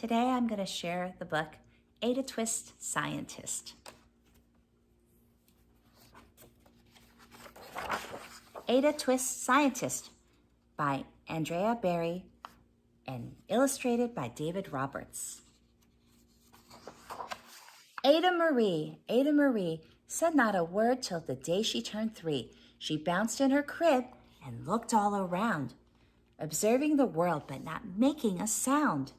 Today I'm going to share the book, Ada Twist, Scientist. Ada Twist, Scientist by Andrea Berry and illustrated by David Roberts. Ada Marie said not a word till the day she turned 3. She bounced in her crib and looked all around, observing the world but not making a sound.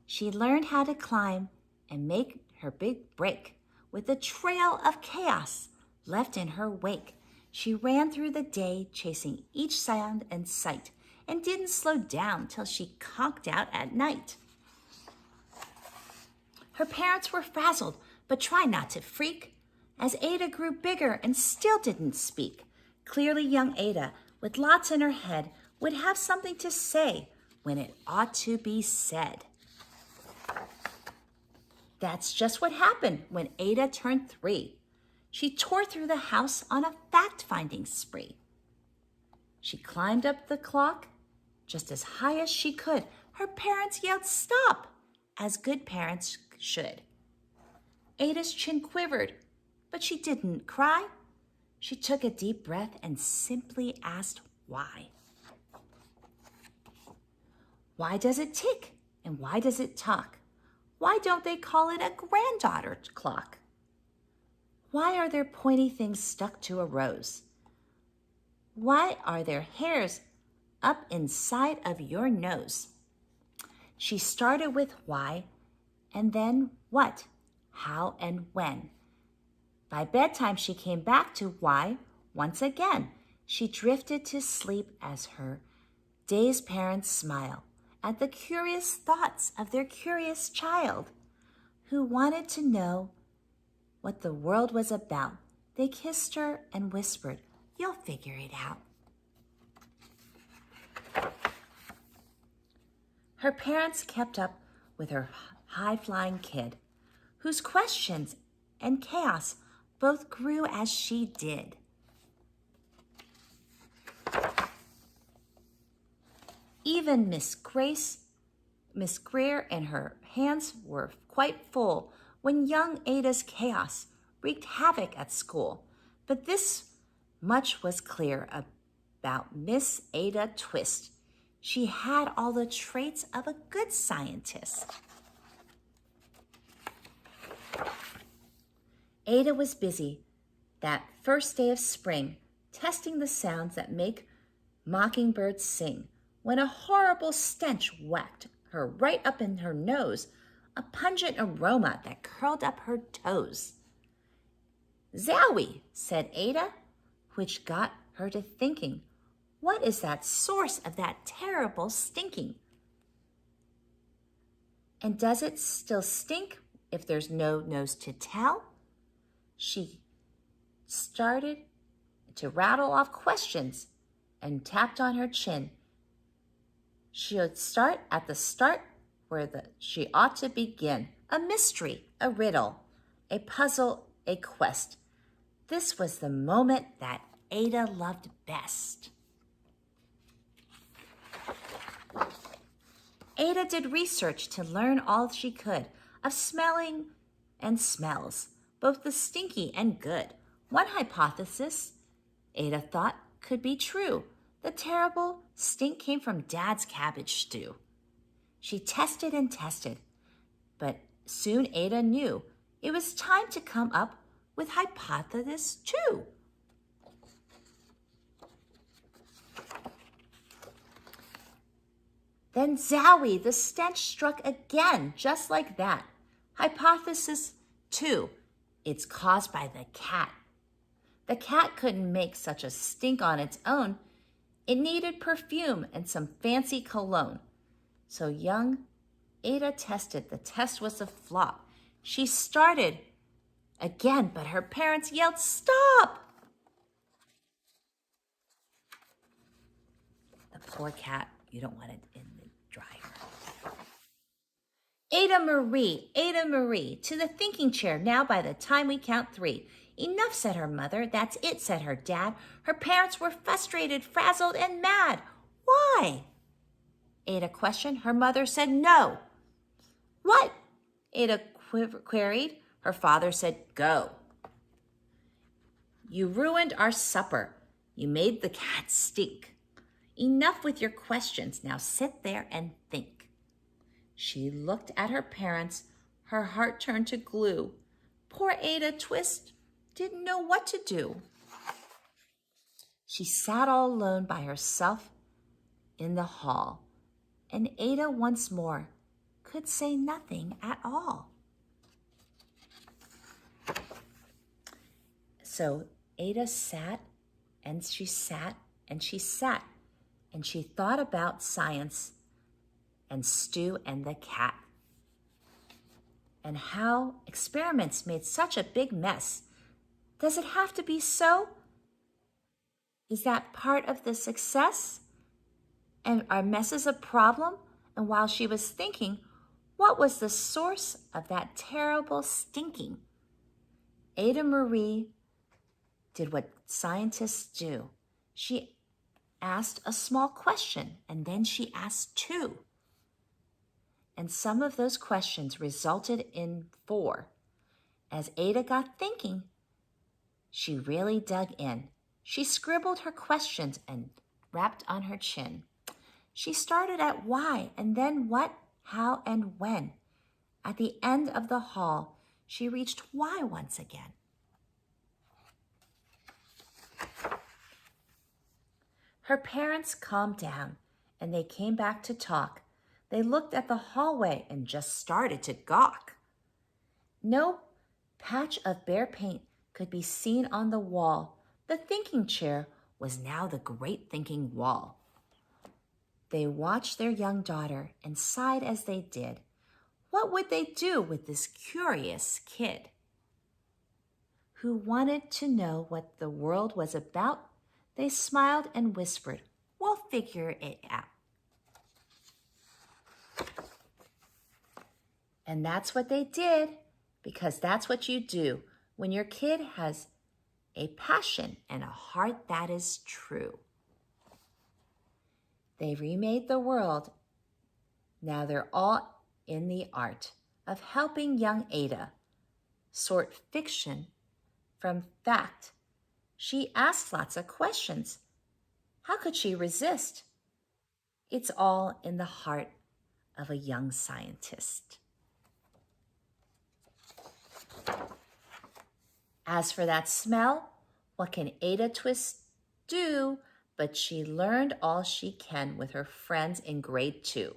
She learned how to climb and make her big break with a trail of chaos left in her wake. She ran through the day chasing each sound and sight and didn't slow down till she conked out at night. Her parents were frazzled, but tried not to freak as Ada grew bigger and still didn't speak. Clearly young Ada, with lots in her head, would have something to say when it ought to be said. That's just what happened when Ada turned 3. She tore through the house on a fact-finding spree. She climbed up the clock just as high as she could. Her parents yelled, "Stop!" as good parents should. Ada's chin quivered, but she didn't cry. She took a deep breath and simply asked why. Why does it tick and why does it talk? Why don't they call it a granddaughter clock? Why are there pointy things stuck to a rose? Why are there hairs up inside of your nose? She started with why, and then what, how, and when. By bedtime, she came back to why once again. She drifted to sleep as her dazed parents smile at the curious thoughts of their curious child who wanted to know what the world was about. They kissed her and whispered, "You'll figure it out." Her parents kept up with her high-flying kid, whose questions and chaos both grew as she did. Even Miss Greer and her hands were quite full when young Ada's chaos wreaked havoc at school. But this much was clear about Miss Ada Twist. She had all the traits of a good scientist. Ada was busy that first day of spring, testing the sounds that make mockingbirds sing, when a horrible stench whacked her right up in her nose, a pungent aroma that curled up her toes. "Zowie," said Ada, which got her to thinking, what is that source of that terrible stinking? And does it still stink if there's no nose to tell? She started to rattle off questions and tapped on her chin. She would start at the start where she ought to begin. A mystery, a riddle, a puzzle, a quest. This was the moment that Ada loved best. Ada did research to learn all she could of smelling and smells, both the stinky and good. One hypothesis, Ada thought, could be true. The terrible stink came from Dad's cabbage stew. She tested and tested, but soon Ada knew it was time to come up with hypothesis 2. Then zowie, the stench struck again, just like that. Hypothesis 2, it's caused by the cat. The cat couldn't make such a stink on its own. It needed perfume and some fancy cologne. So young Ada tested. The test was a flop. She started again, but her parents yelled, "Stop!" The poor cat, you don't want it in the dryer. Ada Marie, to the thinking chair now by the time we count 3. "Enough," said her mother. "That's it," said her dad. Her parents were frustrated, frazzled, and mad. "Why?" Ada questioned. Her mother said, "No." What? Ada queried. Her father said, go. You ruined our supper. You made the cat stink. Enough with your questions. Now sit there and think. She looked at her parents. Her heart turned to glue. Poor Ada Twist didn't know what to do. She sat all alone by herself in the hall, and Ada once more could say nothing at all. So Ada sat, and she sat, and she sat, and she thought about science and Stu and the cat, and how experiments made such a big mess. Does it have to be so? Is that part of the success? And are messes a problem? And while she was thinking, what was the source of that terrible stinking? Ada Marie did what scientists do. She asked a small question, and then she asked two. And some of those questions resulted in 4. As Ada got thinking, she really dug in. She scribbled her questions and rapped on her chin. She started at why, and then what, how, and when. At the end of the hall, she reached why once again. Her parents calmed down, and they came back to talk. They looked at the hallway and just started to gawk. No patch of bare paint could be seen on the wall. The thinking chair was now the great thinking wall. They watched their young daughter and sighed as they did. What would they do with this curious kid who wanted to know what the world was about? They smiled and whispered, we'll figure it out. And that's what they did, because that's what you do when your kid has a passion and a heart that is true. They remade the world. Now they're all in the art of helping young Ada sort fiction from fact. She asked lots of questions. How could she resist? It's all in the heart of a young scientist. As for that smell, what can Ada Twist do? But she learned all she can with her friends in grade 2.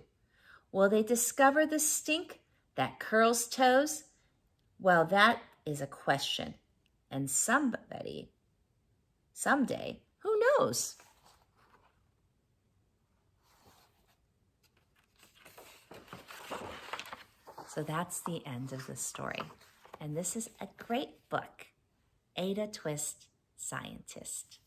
Will they discover the stink that curls toes? Well, that is a question. And someday, who knows? So that's the end of the story. And this is a great book, Ada Twist, Scientist.